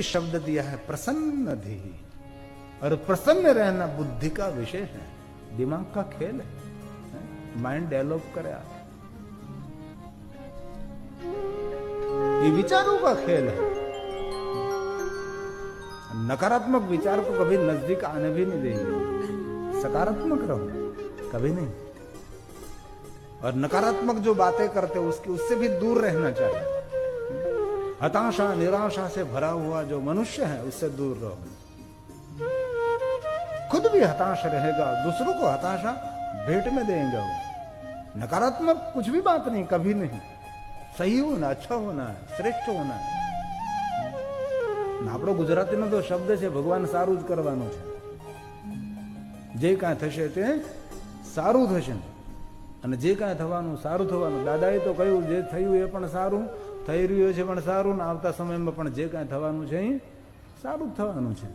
शब्द दिया है प्रसन्न धी, और प्रसन्न रहना बुद्धि का विषय है, दिमाग का खेल है, माइंड डेवलप करे आप, ये विचारों का खेल है। नकारात्मक विचार को कभी नजदीक आने भी नहीं देंगे, सकारात्मक रहो कभी नहीं। और नकारात्मक जो बातें करते हो उससे भी दूर रहना चाहिए। हताशा निराशा से भरा हुआ जो मनुष्य है उससे दूर रहो। खुद भी हताश रहेगा, दूसरों को हताशा भेंट में देंगे वो। नकारात्मक कुछ भी बात नहीं, कभी नहीं। सही होना, अच्छा होना है, શ્રેષ્ઠ होना है। આપણો ગુજરાતીનો તો શબ્દ છે ભગવાન સારું જ કરવાનું છે, જે કાંઈ થશે તે સારું થશે, અને જે કાંઈ થવાનું સારું થવાનું। દાદાએ તો કહ્યું જે થયું એ પણ સારું, થઈ રહ્યું છે પણ સારું, ને આવતા સમયમાં પણ જે કાંઈ થવાનું છે એ સારું જ થવાનું છે।